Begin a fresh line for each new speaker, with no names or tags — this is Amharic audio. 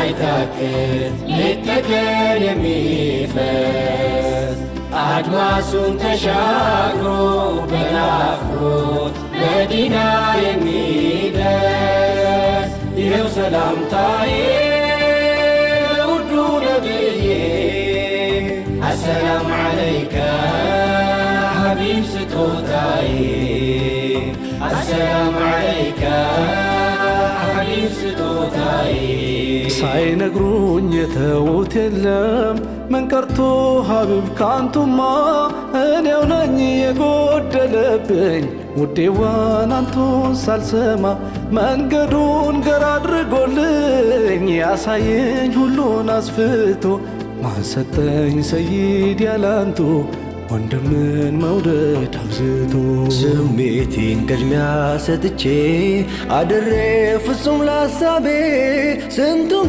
የማይታክት ሌት ተቀን የሚፈስ አድማሱን ተሻግሮ በናፍቆት መዲና የሚደርስ ይኸው ሰላምታዬ ለውዱ ነብዬ አሰላም ዓለይከ ሐቢብ ስጦታዬ አሰላም ዓለይከ ሐቢብ ስጦታዬ
ሳይነግሩኝ የተዉት የለም ምን ቀርቶ ሐቢብ ካንቱማ እኔው ነኝ የጎደለብኝ ውዴዋን አንቱን ሳልሰማ መንገዱን ገር አድርጎልኝ ያሳየኝ ሁሉን አስፍቶ ማን ሰጠኝ ሰይድ ያላንቱ ወንድምን መውደድ አብዝቶ
ስሜቴን ቅድሚያ ሰጥቼ አድሬ ፍጹም ላሳቤ ስንቱን